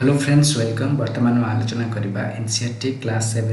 Hello friends welcome वर्तमान में आलोचना करबा NCERT class 7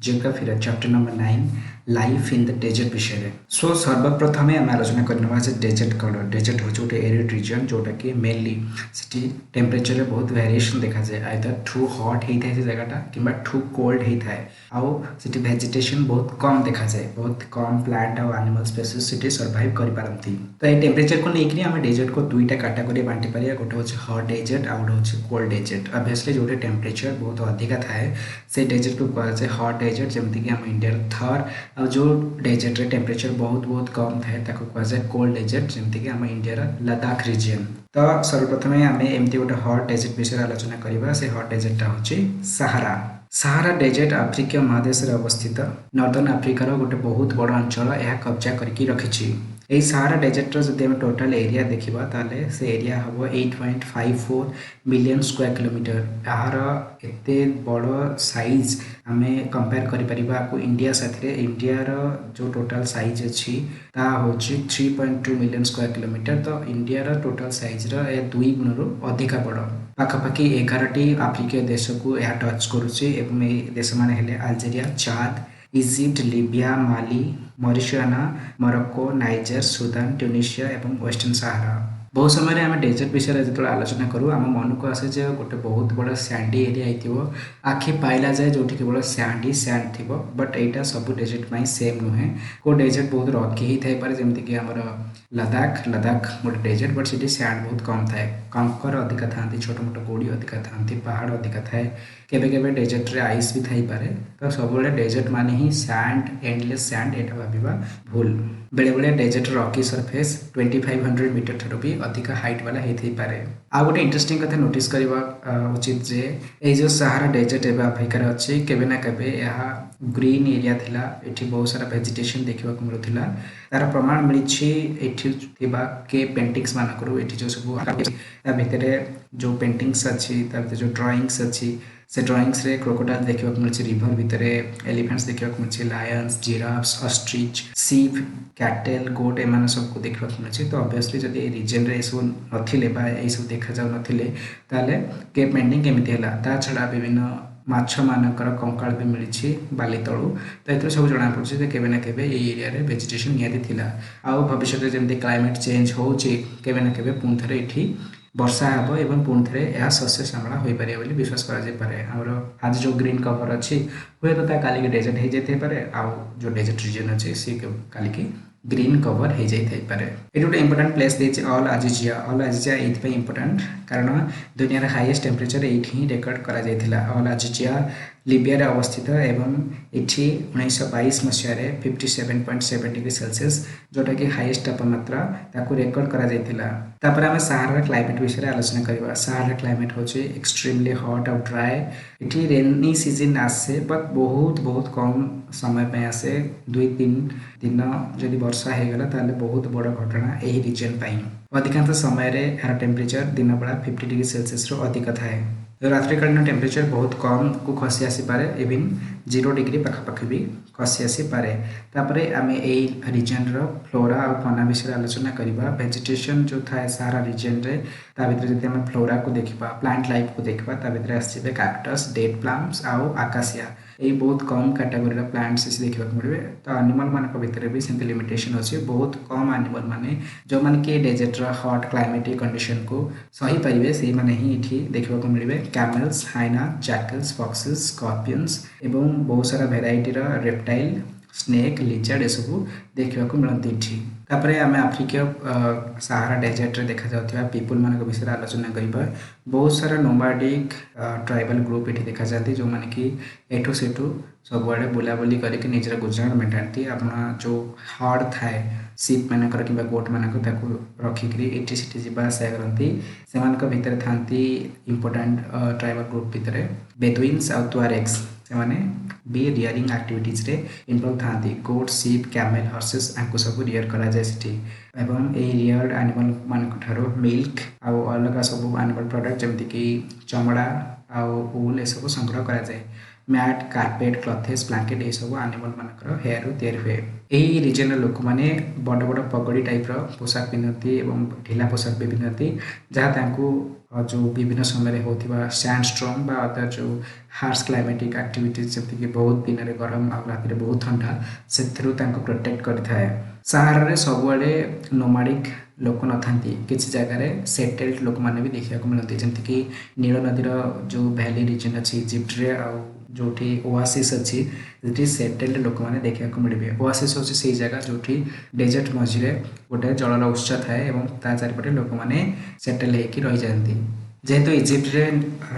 geography chapter number 9 life in the desert विषय सो सर्वप्रथम आम आलोचना करना से डेजर्ट कौन डेजर्ट हूँ गोटे एरिड रिजन जोटा कि मेनली से टेम्परेचर बहुत वेरिएशन देखा जाए आइदर ठू हट होता है से जगटा कि ठू कोल्ड होता है आउ से वेजिटेशन बहुत कम देखा जाए बहुत कम प्लांट आउ एनिमल स्पेसीज से सर्वाइव करपारती तो ये टेम्परेचर को लेकिन आम डेजर्ट को दुईटा कैटेगरी बांटी पार गोटे हूँ हट डेजर्ट आउ गोटे हूँ कोल्ड डेजर्ट ऑब्वियसली जो टेम्परेचर बहुत अधिका थाए से डेजर्ट को कहुए हट डेजर्ट जमीक आम इंडिया थर आ जो डेजर्ट रे टेम्परेचर बहुत बहुत कम थाए कहुए कोल्ड डेजर्ट जमीक आम इंडिया लद्दाख रिजन तो सर्वप्रथम आम एमती गोटे हट डेजर्ट विषय आलोचना करवा से हट डेजर्टा हूँ सहारा सहारा डेजर्ट आफ्रिकीय महादेश अवस्थित नॉर्दर्न आफ्रिकार गोटे बहुत बड़ अंचल यह कब्जा करके रखी यही सहारा डेजर्टर जब आम टोटाल एरिया देखा ताले से एरिया हम 8.54 मिलियन स्क्वायर किलोमीटर यार एत बड़ साइज आम कंपेयर कर इंडिया साथ इंडियार जो टोटाल साइज अच्छी हूँ 3.2 मिलियन स्क्वायर किलोमीटर तो इंडियार टोटाल साइज दुई गुण अधिका बड़ पाखापाखि 11टी आफ्रिकीय देश को यह टच करुच्चे देश मैंने Algeria Chad Egypt Libya Mali Mauritius Morocco Niger Sudan Tunisia और वेस्टर्न सहारा बहुत समय आम डेजर्ट विषय जो आलोचना करूँ आम मन को आसे गोटे बहुत बड़ा सैंडी एरिया हो आखि पाइला जाए जो केवल सैंडी सैंड थी बट यहाँ सब डेजर्ट में सेम नुहे को डेजर्ट बहुत रॉकी ही थाई पारे जमीक आमर लद्दाख लद्दाख गोटे डेजर्ट बट से सैंड बहुत कम थाए कंकर अधिका था छोट मोट गोड़ी अधिका था पहाड़ अधिका थाए केबे केबे डेजर्ट रे आइस भी थाई पारे तो सब डेजर्ट माने ही सैंड एंडलेस सैंड एटा भाबिबा भूल बेले बेले डेजर्ट रॉकी सरफेस 2500 मीटर ठार भी अधिक हाइट वाला होती पारे आ गोटे इंटरेस्टिंग कथा नोटिस करवा उचित जे ए जो सहारा डेजर्ट एवं अफ्रिकार अच्छी केबे ना केबे यहाँ ग्रीन एरिया थिला एठी बहुत सारा वेजिटेशन देखा मिलूला तार प्रमाण मिली के पेंटिंग्स मानक एठी जो सब भितर जो पेंटिंग्स अच्छी जो ड्राइंग्स अच्छी से ड्राइंग्स रे क्रोकोडाइल देखा मिली रिवर भितर एलिफेंट्स देखा मिली लायंस जिराफ्स ऑस्ट्रिच सीप कैटल गोट एम सबको देखा मिली तो ऑब्वियसली जब रिजन रे सब नथिले बा ये सब देखा जाऊ नथिले ताले के पेंटिंग केमिति हैला ता छडा विभिन्न माछ मानकर कंकाल भी मिली बाली तलू तो ये सब जना पड़े केवे ना केवे ये एरिया रे वेजिटेशन निहाती थिला आउ भविष्य जमी क्लाइमेट चेंज होचे केवे ना केवे पुणी थे ये वर्षा हेब एवं पुणी थे यह शस्य श्यामला हो पारे बोली विश्वास कर आज जो ग्रीन कवर अच्छी हुए तो काली डेजर्ट हो जाए आउ जो डेजर्ट रिजन अच्छे सी काली ग्रीन कवर हो जाए ये गोटे इंपोर्टाट प्लेस देती ऑल आजिजिया ये इंपोर्टाट कारण दुनिया हाईएस्ट टेम्परेचर ये रेकर्ड करा ऑल आजिजिया लिबिया अवस्थित एवं ये 1922 मसीह 57.7 डिग्री सेल्सियस जोटा कि हाईएस्ट तापमात्रा ताकू रेकर्ड करा आम सहारा क्लाइमेट विषय आलोचना करवा सहारा क्लाइमेट हूँ एक्सट्रीमली हॉट और ड्राए ये रेनी सीजन आसे बट बहुत बहुत कम समय पे आसे 2-3 दिन जदि वर्षा हो गला ताले बहुत बड़ घटना यही रिजन अधिकांश समय यार टेम्परेचर दिन बेला 50 डिग्री सेल्सियस अधिक थाए रात्रिकालीन टेम्परेचर बहुत कम को खसी आसीपे इवन 0 डिग्री पाखापाखि भी खसी आसीपे आम यही रिजन फ्लोरा और फना विषय आलोचना करवा वेजिटेशन जो थाए सारा रिजन रे भर जब आम फ्लोरा को देखा प्लांट लाइफ को देखा भर आसवे कैक्टस डेट प्लाम्स आउ आकाशिया ये बहुत कम कैटेगोरी प्लांट्स देखा मिले तो एनिमल मान भर भी सेमती लिमिटेशन अच्छी बहुत कम एनिमल माने जो मैंने कि डेजर्ट हॉट क्लाइमेटिक कंडीशन को सही पारे से मैंने ही ये देखा मिले कैमल्स हाइना जैकल्स फॉक्सेस स्कॉर्पियंस एवं बहुत सारा वेराइटी रेप्टाइल स्नेक लिजर्ड ये सब देखा मिलती तापर आम आफ्रिकीय सहारा डेजर्ट रे देखा जाउथिबा पीपल मान विषय आलोचना करवा बहुत सारा नोमाडिक ट्राइबल ग्रुप ये देखा जाती जो मैंने कि एठू सेठू सबुआड़े बुलाबुली करके निजर गुजराण मेटाती अपना जो हर्ड थाए सीप मानकर कि गोट मानक रखिकी एटी सेठी जावा आसा करती से भितर था इंपोर्टाट ट्राइबल ग्रुप भितर बेदुइन्स आउ तुआरेग्स से भी रियरिंग एक्टिविटीज रे इनवॉल्व था गोट सीप कैमेल हॉर्सेस आंको सब रियर करा जाए सेठी एवं ए रियर्ड एनिमल मानक ठारो मिल्क आउ अलग सब एनिमल प्रोडक्ट जमती कि चमड़ा आउ वूल ये सब संग्रह करा जाए मैट कार्पेट क्लथेस ब्लैंकेट ये सब एनिमल मानकर हेयर तैयारी हुए यही रिजन लोक मैंने बड़ बड़ पगड़ी टाइप पोशाक पिंधती और ढिला पोशाक भी पिंधती जहाँ जो विभिन्न समय होता सैंडस्टॉर्म बा अदर जो हार्श क्लाइमेटिक एक्टिविटीज जमीक बहुत दिन में गरम आ राति बहुत ठंडा से प्रोटेक्ट करता है। सहारा सबुआड़े नोमाडिक लोक न था किसी जगह सेटेल्ड लोक मैंने भी देखा मिलती जमीक नील नदीर जो भैली रिजन अच्छी इजिप्ट्रे जो ओआसिस अच्छी जो सेटेल्ड लोक मैंने देखा मिले। ओआसिस हूँ से जगह जो डेजर्ट मझे गोटे जलर उत्स थाए ता चारिपटे लोक मैंने सेटेल होकर रही जाती जेहेतु इजिप्ट्रे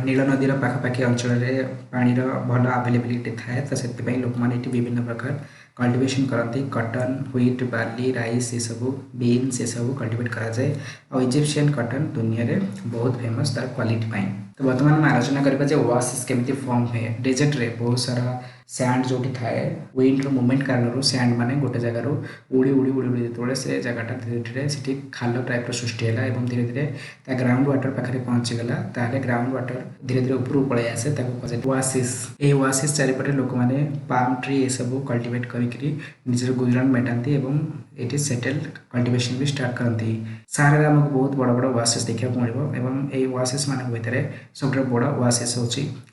नील नदीर पाखापाखि अंचल पानी भल आवेलेबिलिटी थाए तो से लोक मैंने विभिन्न प्रकार कल्टिवेशन करती कटन व्हीट बार्ली राइस ये सब बीन्स ये सब कल्टिवेट कराए और इजिप्शियन कटन दुनिया रे बहुत फेमस तार क्वालिटी। तो बर्तमान आम आलोचना करवा ओआसिस केमिति फॉर्म हुए। डेजर्ट रे बहुत सारा सैंड जो थाए विंड मूवमेंट कारण सैंड माने गोटे जगार उड़ी उड़ी उड़ी उड़ी जो से जगटा धीरे धीरे से खाल टाइप सृष्टि है और धीरे धीरे ग्राउंड वाटर पाखे पहुँचीगला ताहले ग्राउंड वाटर धीरे धीरे ऊपर पलि आसे ओआसिस। ये ओआसिस चारिपटे लोक मैंने पाम ट्री ये सब कल्टिवेट करी निजर गुजरान मेटाती ये सेटेल्ड कल्टिवेशन भी स्टार्ट करती। सहारा आमको बहुत बड़ बड़ ओआसिस देखा मिले ये ओआसिस मान भितर सब बड़ ओआसिस हूँ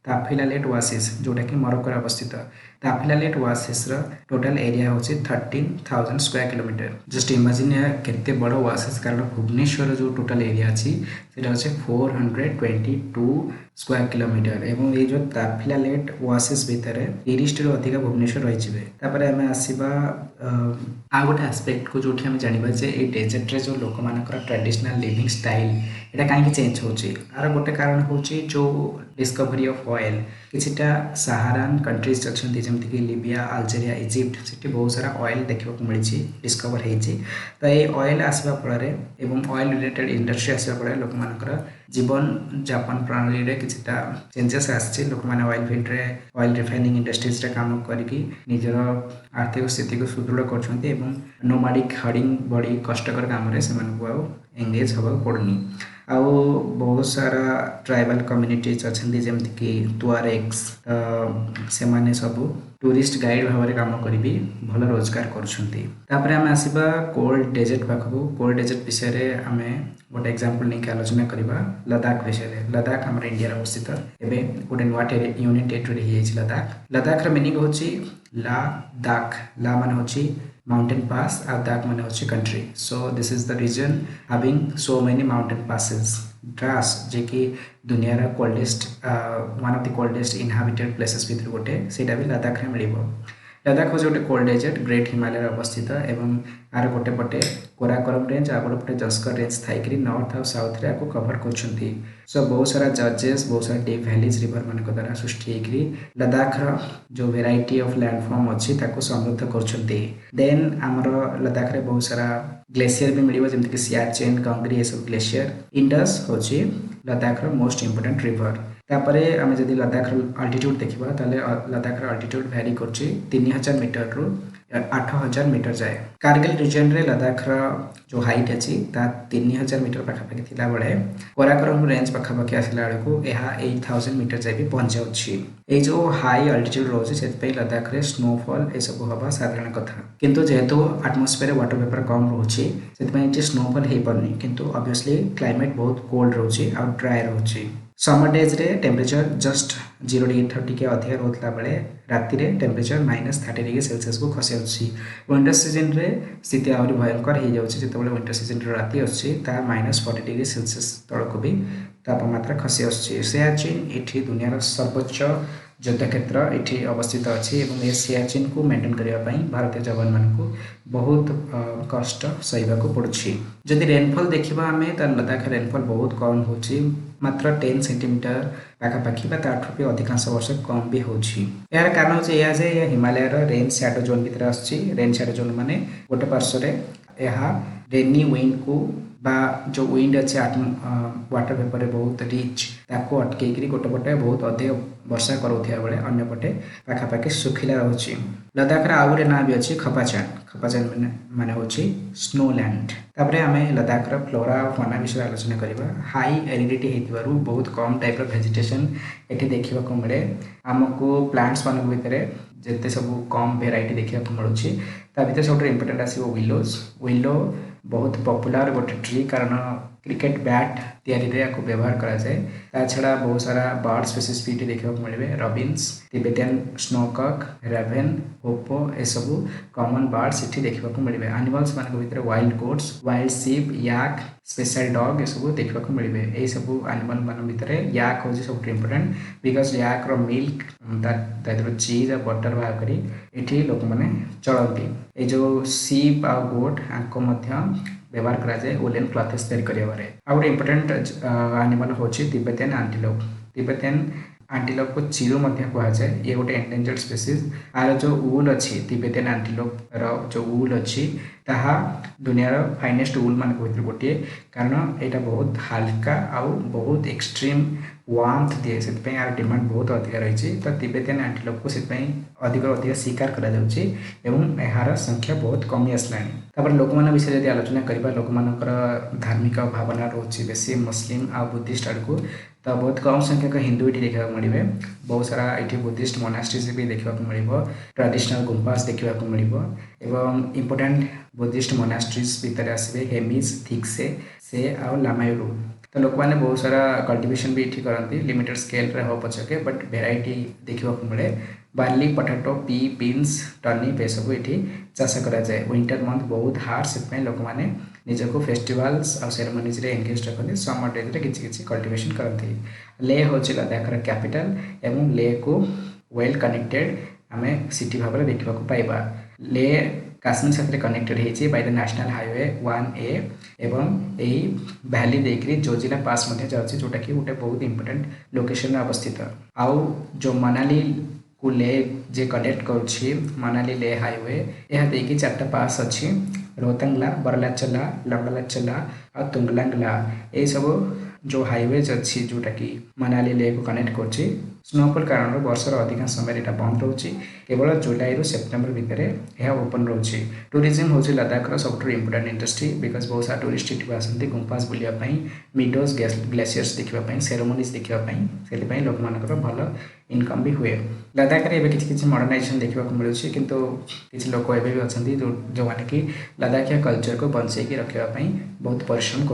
ताफिलालेट ओआसिस जोटा कि मरक्को अवस्थित। ताफिलालेट ओआसिस टोटाल एरिया हूँ 13,000 स्क्वायर किलोमीटर। जस्ट इमेजिन केते बड़ ओआसिस कारण भुवनेश्वर जो टोटाल एरिया अच्छी से 422 स्क्वायर किलोमीटर एवं ये जो ताफिलालेट ओआसिस भितर 30 ରୁ अधिक भुवनेश्वर रही। आम आसवा आ गोटे आस्पेक्ट को जो जाना जे ये डेजर्ट रे जो लोक मान ट्रेडिशनल लिविंग स्टाइल यहाँ कहीं चेंज होर गोटे कारण हूँ जो डिस्कवरी ऑफ ऑयल किसीटा सहारान कंट्रीज अच्छा जमीक लिबिया अल्जेरिया इजिप्ट से बहुत सारा ऑयल देखा मिली डिस्कवर होती। तो ये ऑयल आसवा फल ऑयल रिलेटेड इंडस्ट्री आसवा फल लोक मान जीवन जापन प्रणाली रे किछिटा चेंजेस आछि। लोक माने ऑयल फील्ड रे ऑयल रिफाइनिंग इंडस्ट्रीज रे काम करके निजर आर्थिक स्थिति को सुदृढ़ करछन्ते एवं नोमाडिक हर्डिंग बड़ी कष्टकर काम रे सेमानकु आ एंगेज होबा पड़नी। आउ बहुत सारा ट्राइबल कम्युनिटीज अच्छा जमीक कि तुआरेग्स से माने सब टूरिस्ट गाइड भाव में काम करी भल रोजगार कर। आम आसवा कोल्ड डेजर्ट पाखक कोल्ड डेजर्ट विषय आम गोटे एग्जांपल नहीं आलोचना करवा लद्दाख विषय। लद्दाख आम इंडिया अवस्थित एवं गोटे नुआ union territory Ladakh. Ladakh meaning हूँ ला दाख ला मान हूँ माउंटेन पास और दाख मान हूँ country. So this is the region having so many mountain passes Dras जे कि दुनिया coldest one of the coldest inhabited places भितर गोटे से भी लद्दाख में मिल। लद्दाख हूँ गोटे कोल्ड डेजर्ट ग्रेट हिमालय अवस्थित एवं आर गोटे पटे कोराकोरम रेंज आ गोटे जस्कर रेंज थी नॉर्थ और साउथ रे कभर कर। सो बहुत सारा जजेस बहुत सारा डीप वैलीज रिवर मान द्वारा सृष्टि होकर लद्दाख जो वेराइटी ऑफ लैंडफॉर्म अच्छी समृद्ध कर। आमर लद्दाख रे बहुत सारा ग्लेशियर भी मिले जमीक सियाचिन गंगरी ये सब ग्लेशियर। इंडस हूँ लद्दाख मोस्ट इंपोर्टेंट रिवर। तापरे आम जब लद्दाख अल्टीट्यूड देखा ताले लद्दाख अल्टीट्यूड भैरी कर 3000 मीटर रु 8000 मीटर जाए। कारगिल रिजन रे लद्दाख जो हाइट अच्छी 3000 मीटर पाखापाखि थिला बेले कोराकोरम रेंज पाखापाखि आसला बेलू यह 8000 मीटर जाए भी पहुँच जाऊँगी। ये जो हाई अल्टीट्यूड रोचे से लद्दाख रे स्नोफॉल ये सब हवा साधारण कथा किंतु जेहेतु आटमोस्फेयर वाटर वेपर कम रोचे से स्नोफॉल हो पारनी किंतु ऑब्वियसली क्लाइमेट बहुत कोल्ड रोचे और ड्राई रोचे। समर डेज रे टेम्परेचर जस्ट 0 डिग्री 30 के अधिक रोला बेले राति रे टेम्परेचर -30 डिग्री सेल्सियस को खसी आछी। विंटर सीजन रे स्थिति आहरी भयंकर हो जाउछि जेतेबेले विंटर सीजन रे राति आछी ता -40 डिग्री सेल्सियस तळको भी तापमात्रा खसी आछी। सियाचिन एठी दुनियार सर्वोच्च युद्ध क्षेत्र ये अवस्थित अच्छी और सियाचिन को मेंटेन करने भारतीय जवान मानक बहुत कष्ट सहवाक पड़ुछि। जदि रेनफॉल देखा आम लद्दाख रेनफॉल बहुत कम हो मात्र 10 सेंटीमीटर पाखापाखि ताठू भी अधिकांश वर्ष कम भी होछि। यार कारण हूँ यह जे हिमालय रेन शैडो जोन भीतर आसछि। रेन शैडो जोन माने गोटे पार्श्व यह रेनी विंड को बा जो विंड अच्छे वाटर वेपर बहुत रिच ताको अटकई गोटे पटे बहुत अधिक वर्षा करुवा बेले अन्य पटे पाखापाखि सुखिला रोचे। लद्दाख आउ गोटे ना भी अच्छी खपाचान। खपाचान माने होची स्नोलैंड। तापरे आम लद्दाख फ्लोरा और फना विषय आलोचना करवा। हाई एरिडिटी होइतिबारु बहुत कम टाइप वेजिटेशन ये देखा मिले। आमको प्लांट्स मान भितर जिते सब कम भेराइटी देखा मिलूँ ता भर सब इम्पोर्टेंट आसो विलोज। विलो बहुत पॉपुलर गोटे ट्री कारण क्रिकेट बैट तैयारी रे याको व्यवहार करा जाए ता छड़ा बहुत सारा बर्ड स्पीसीज भी देखा मिले रबिन्स तिबेटियन स्नोकक रेवेन होपो ए सब कॉमन बर्ड्स इठी देखा मिले एनिमल्स मान भीतर वाइल्ड गोट्स वाइल्ड शीप याक स्पेशल डॉग ए सब देखा मिले ए सब एनिमल मान भीतर याक हो सब important because yak raw milk cheese और बटर बाहर करी एठी लोक माने चलती ए जो शीप आ गोट आंको मध्य व्यवहार करा जाए वुलन क्लॉथेस तैयारी करिवारे आ गोटे इंपोर्टेंट एनिमल होची तिब्बतियन एंटीलोप तिब्बतियन एंटीलोप को चिरू मध्य कहा जाए ये गोटे एंडेंजर्ड स्पीसीज आर जो वूल अच्छी तिब्बतियन एंटीलोप रो जो वूल अच्छी ताहा दुनिया रो फाइनेस्ट वूल मान भीतर गोटे कारण एटा बहुत हल्का आउ बहुत एक्सट्रीम वार्मथ दिए से यार डिमांड बहुत अधिक रही तो तिब्बतियन एंटीलोप को अधिक शिकार करा जाउची एवं यार संख्या बहुत कमी आसलानी लोक मान विषय जब आलोचना करवा लोक मानकर धार्मिक भावना रोचे बेसी मुस्लिम आ बुद्धिस्ट आड़ को तो बहुत कम संख्यक हिंदू ये देखा मिले बहुत सारा ये बुद्धिस्ट मोनास्ट्रीज भी देखा मिल ट्रेडिशनल गुम्पास देखा मिल एवं इंपोर्टेंट बुद्धिस्ट मोनास्ट्रीज भितर आसवे हेमिज थिक्से से आ लामायुरु तो लोक मैंने बहुत सारा कल्टिवेशन भी ये करती लिमिटेड स्केल रे हो पछके बट भेराइटी देखा मिले barley potato P beans turnip ये सब ये चाष करा जाए विंटर मंथ बहुत हार्ड से लोक मैंने निजको फेस्टिवल्स और सेरेमनीज रे एंगेज रखते समर डेज रे किछि कल्टिवेशन करती ले हूँ लद्दाख कैपिटल एवं ले को वेल कनेक्टेड आम सिटी भाव में देखा पाइबा ले काश्मीर साथ कनेक्टेड होती by the national highway 1A एवं यही भैली देकरी जोजिला पास जाऊँगी जोटा कि गोटे बहुत इंपोर्टेंट लोकेशन अवस्थित आउ जो मनाली को ले जे कनेक्ट करुच्छी मनाली ले हाईवे यह देखिए 4टा पास अच्छी रोहतांगला बरलाचला लंगलाचला और तुंगलांगला ये सब जो हाईवेज अच्छी जोटा कि मनाली ले को कनेक्ट कर स्नोफॉल कारण वर्षर अधिकांश समय यहाँ बंद रोचे केवल जुलाई रु सेप्टेम्बर भितर यह ओपन रोचे टूरिज्म हूँ लद्दाख सब इंपोर्टेंट इंडस्ट्री बिकज बहुत सारा टूरिस्ट ये आसती गुम्पास बुलायापी मिडोज ग्लेसीयर्स देखापी सेरेमनीज देखापी से लोक मान भल इनकम भी हुए लद्दाख रे किसी मॉडर्नाइजेशन देखा मिलूँ किंतु किसी लोक एवं भी अच्छा जो मैंने कि लद्दाखिया कल्चर को बंचेकी रखापी बहुत परिश्रम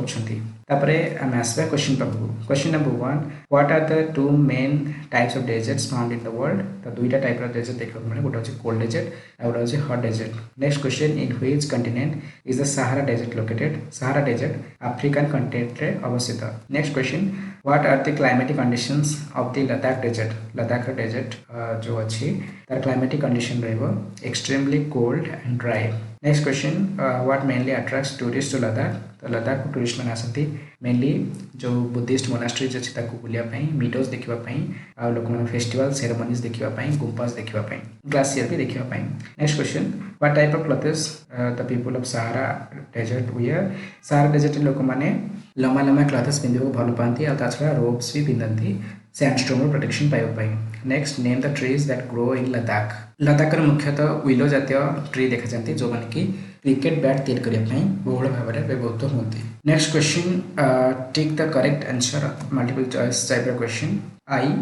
करें आसवा क्वेश्चन पाखक question number 1 what are the 2 main types of deserts found in the world तो 2टा टाइप ऑफ डेजर्ट देखा मिले गोटे हूँ कोल्ड डेजर्ट और गोटे hot desert next question in which continent is the Sahara desert located Sahara desert African continent रे अवस्थित next question what are the climatic conditions of the Ladakh desert जो अच्छी तार क्लाइमेटिक कंडीशन रहिबो extremely cold and dry next question what mainly attracts tourist to Ladakh तो लद्दाख को tourist मैंने आसती मेनली जो बुद्धिस्ट मोनास्ट्रीज अच्छी बुलायापी मिडोज देखापी आ लोक फेस्टिवल सेरेमनीज देखापी गुम्पास देखापी ग्लासियर भी देखापी next question what type of clothes the people of Sahara desert wear Sahara desert लोक मैंने लम्बा लम्बा क्लॉथेस पिंधे भल पाती आ छड़ा रोब्स भी पिंधती सैंडस्टोर्म प्रोटेक्शन पाइबापी next name the trees that grow in Ladakh Ladakh मुख्यतः विलो जातीय ट्री देखा जाती जो मैंने कि क्रिकेट बैट तैयार करने बहुल भाव में व्यवहृत होती next question tick the correct answer multiple choice type of question I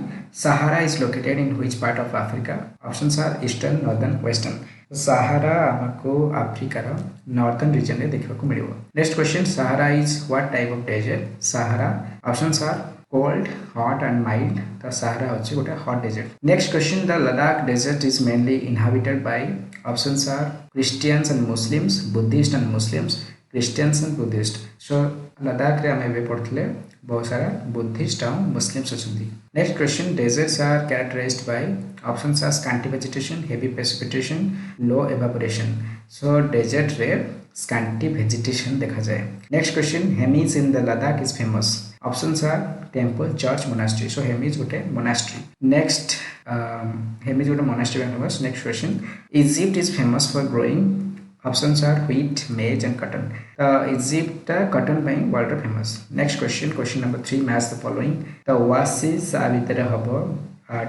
Sahara is located in which part of Africa options are eastern northern western Sahara आमको अफ्रिकार नॉर्दर्न रीजन में देखा मिले next question Sahara is what type of desert Sahara options are cold, hot and mild. The Sahara अच्छी गोटे hot desert. Next question: the Ladakh desert is mainly inhabited by options are Christians and Muslims, Buddhist and Muslims, Christians and Buddhist. So Ladakh रे आम एवं पढ़ते बहुत सारा Buddhist और Muslims अच्छा next question deserts are characterized by options are scanty vegetation heavy precipitation low evaporation so desert रे scanty vegetation देखा जाए next question Hemis in the Ladakh is famous options are temple church monastery so Hemis गोटे monastery next Hemis गोटे monastery famous next question Egypt is famous for growing Options are wheat, maize and cotton. Egypt cotton buying world famous. Next question, question number 3 match the following. The oases भितर हबो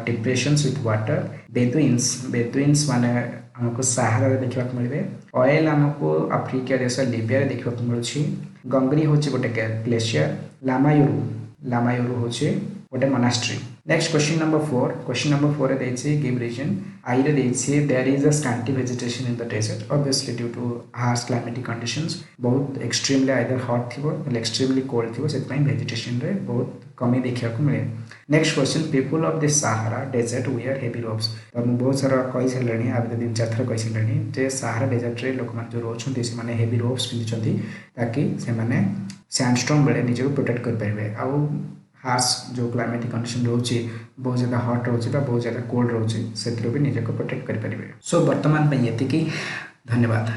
depressions with water. Bedouins माने हमको सहारा देखा मिले oil हमको Africa देश लिबिया देखा मिलूँ गंगरी हूँ गोटे ग्लेशियर लामायुरु हूँ गोटे monastery. Next question number 4, question number 4 रे गिव रीजन आई रे there is a scanty vegetation in the desert obviously due to harsh climatic conditions बहुत एक्सट्रीमली आइदर हॉट थिबो एक्सट्रीमली कोल्ड थिबो सेत पई वेजिटेशन रे बहुत कमी देखा मिले। Next question people of the Sahara desert wear heavy robes. तो मुझे बहुत सारा कही सारे आगे 3-4 थर कही सारे जे सहारा डेजर्ट रे लोक जो रोचे से हेवी रोब्स पिंधुंट ताकि से सैंडस्टॉर्म बेले निजको प्रोटेक्ट करेंगे आउ हार्श जो क्लाइमेटिक कंडीशन रोचे बहुत ज़्यादा हॉट रोचे बहुत ज़्यादा कोल्ड रोचे से भी निजको प्रोटेक्ट करेंगे। सो बर्तमान ये धन्यवाद।